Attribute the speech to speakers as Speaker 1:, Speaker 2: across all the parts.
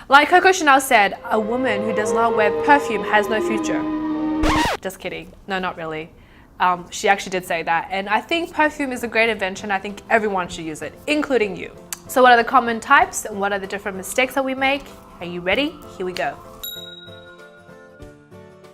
Speaker 1: Like Coco Chanel said, a woman who does not wear perfume has no future. Just kidding. No, not really. She actually did say that. And I think perfume is a great invention. I think everyone should use it, including you. So what are the common types and what are the different mistakes that we make? Are you ready? Here we go.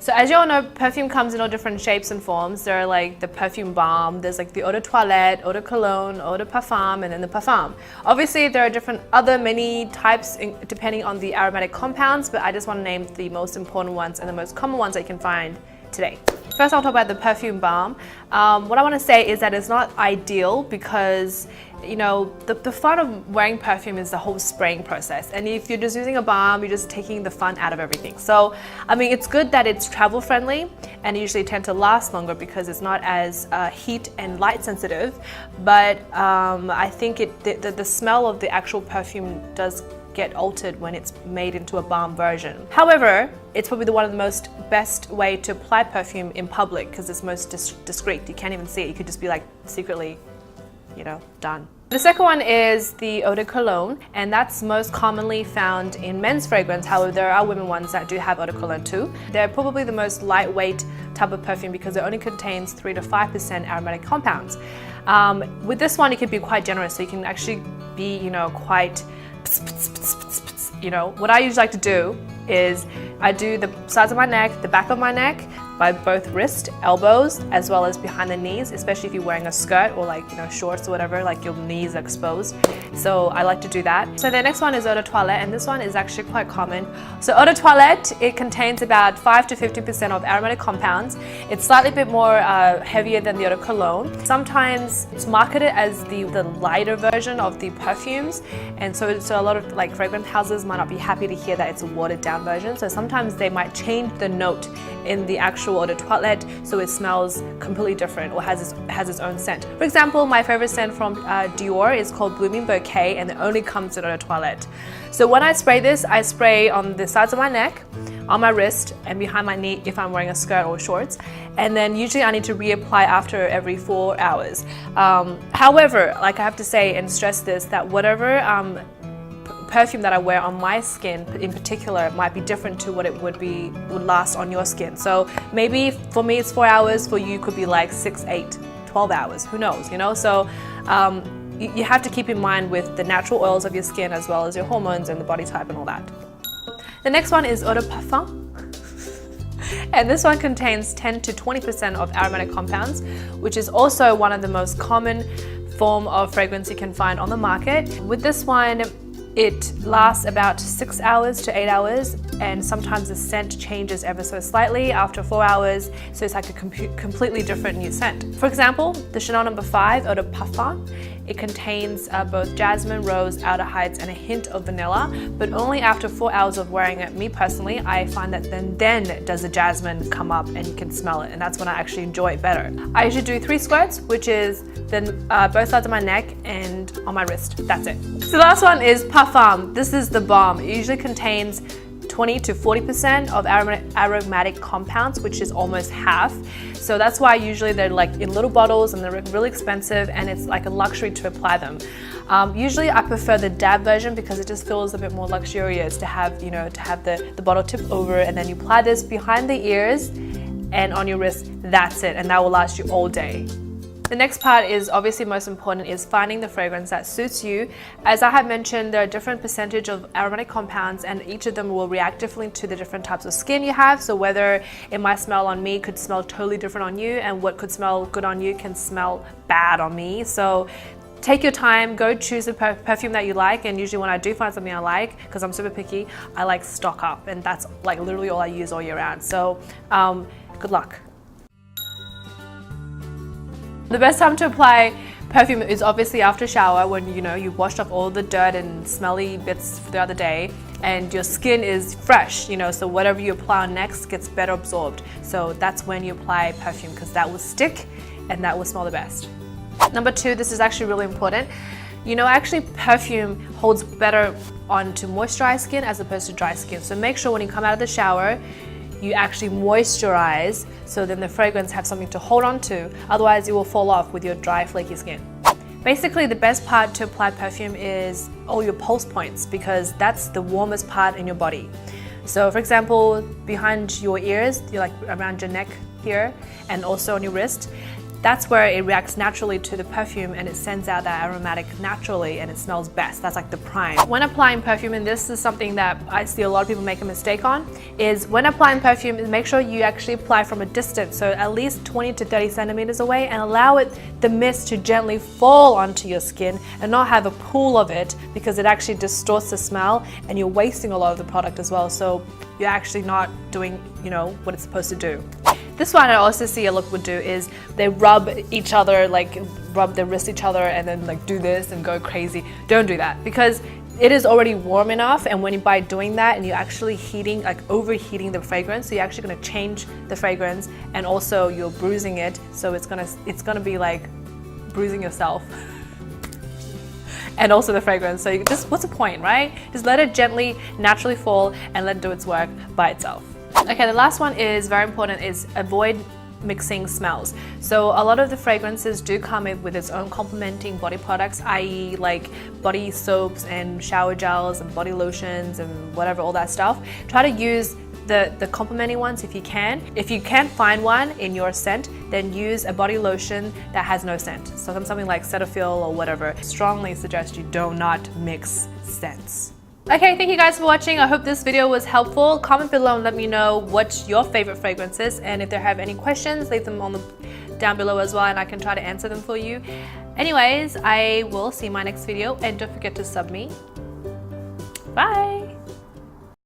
Speaker 1: So as you all know, perfume comes in all different shapes and forms. There are like the perfume balm, there's like the eau de toilette, eau de cologne, eau de parfum, and then the parfum. Obviously, there are different many types depending on the aromatic compounds, but I just want to name the most important ones and the most common ones that you can find today. First, I'll talk about the perfume balm. What I want to say is that it's not ideal because, you know, the fun of wearing perfume is the whole spraying process. And if you're just using a balm, you're just taking the fun out of everything. So, I mean, it's good that it's travel friendly and usually tend to last longer because it's not as heat and light sensitive. But I think the smell of the actual perfume does get altered when it's made into a balm version. However, it's probably one of the best way to apply perfume in public because it's most discreet. You can't even see it. You could just be like secretly, you know, done. The second one is the eau de cologne, and that's most commonly found in men's fragrance. However, there are women ones that do have eau de cologne too. They're probably the most lightweight type of perfume because it only contains 3 to 5% aromatic compounds. With this one, it can be quite generous, so you can actually be, you know, quite, you know. What I usually like to do is I do the sides of my neck, the back of my neck, by both wrist, elbows, as well as behind the knees, especially if you're wearing a skirt or like, you know, shorts or whatever, like your knees are exposed. So I like to do that. So the next one is eau de toilette, and this one is actually quite common. So eau de toilette, it contains about 5 to 50% of aromatic compounds. It's slightly bit more heavier than the eau de cologne. Sometimes it's marketed as the lighter version of the perfumes, and so a lot of like fragrance houses might not be happy to hear that it's a watered down version. So sometimes they might change the note in the actual eau de toilette so it smells completely different or has its own scent. For example, my favorite scent from Dior is called Blooming Bouquet, and it only comes in eau de toilette. So when I spray this, I spray on the sides of my neck, on my wrist, and behind my knee if I'm wearing a skirt or shorts. And then usually I need to reapply after every 4 hours. However, like I have to say and stress this, that whatever perfume that I wear on my skin in particular might be different to what it would last on your skin. So maybe for me it's 4 hours, for you could be like 6, 8, 12 hours, who knows, you know? So you have to keep in mind with the natural oils of your skin as well as your hormones and the body type and all that. The next one is eau de parfum. And this one contains 10 to 20% of aromatic compounds, which is also one of the most common form of fragrance you can find on the market. With this one, it lasts about 6 hours to 8 hours, and sometimes the scent changes ever so slightly after 4 hours, so it's like a completely different new scent. For example, the Chanel No. 5 Eau de Parfum, it contains both jasmine, rose, aldehydes, and a hint of vanilla, but only after 4 hours of wearing it. Me personally, I find that then does the jasmine come up and you can smell it, and that's when I actually enjoy it better. I usually do 3 squirts, which is then both sides of my neck and on my wrist. That's it. So the last one is Perfume. This is the bomb. It usually contains 20 to 40% of aromatic compounds, which is almost half. So that's why usually they're like in little bottles and they're really expensive, and it's like a luxury to apply them. Usually I prefer the dab version because it just feels a bit more luxurious to have, you know, to have the bottle tip over, and then you apply this behind the ears and on your wrist. That's it, and that will last you all day. The next part is obviously most important, is finding the fragrance that suits you. As I have mentioned, there are different percentage of aromatic compounds, and each of them will react differently to the different types of skin you have. So whether it might smell on me could smell totally different on you, and what could smell good on you can smell bad on me. So take your time, go choose a perfume that you like, and usually when I do find something I like, because I'm super picky, I like stock up, and that's like literally all I use all year round. So good luck. The best time to apply perfume is obviously after shower, when you know you've washed off all the dirt and smelly bits throughout the day and your skin is fresh, you know, so whatever you apply on next gets better absorbed. So that's when you apply perfume, because that will stick and that will smell the best. Number 2, this is actually really important. You know, actually perfume holds better onto moisturized skin as opposed to dry skin. So make sure when you come out of the shower, you actually moisturize, so then the fragrance have something to hold on to. Otherwise, it will fall off with your dry, flaky skin. Basically, the best part to apply perfume is all your pulse points, because that's the warmest part in your body. So for example, behind your ears, you're like around your neck here, and also on your wrist, that's where it reacts naturally to the perfume and it sends out that aromatic naturally and it smells best. That's like the prime. When applying perfume, and this is something that I see a lot of people make a mistake on, is when applying perfume, make sure you actually apply from a distance, so at least 20 to 30 centimeters away, and allow the mist to gently fall onto your skin and not have a pool of it, because it actually distorts the smell and you're wasting a lot of the product as well. So you're actually not doing, you know, what it's supposed to do. This one I also see a look would do is they rub each other, like rub their wrist each other and then like do this and go crazy. Don't do that, because it is already warm enough, and when by doing that and you're actually heating, like overheating the fragrance, so you're actually going to change the fragrance, and also you're bruising it, so it's gonna be like bruising yourself and also the fragrance. So what's the point, right? Just let it gently, naturally fall and let it do its work by itself. Okay, the last one is very important, is avoid mixing smells. So a lot of the fragrances do come with its own complementing body products, i.e. like body soaps and shower gels and body lotions and whatever, all that stuff. Try to use the complementing ones if you can. If you can't find one in your scent, then use a body lotion that has no scent. So something like Cetaphil or whatever. Strongly suggest you do not mix scents. Okay, thank you guys for watching. I hope this video was helpful. Comment below and let me know what your favorite fragrance is, and if there have any questions, leave them down below as well, and I can try to answer them for you. Anyways, I will see you in my next video, and don't forget to sub me. Bye!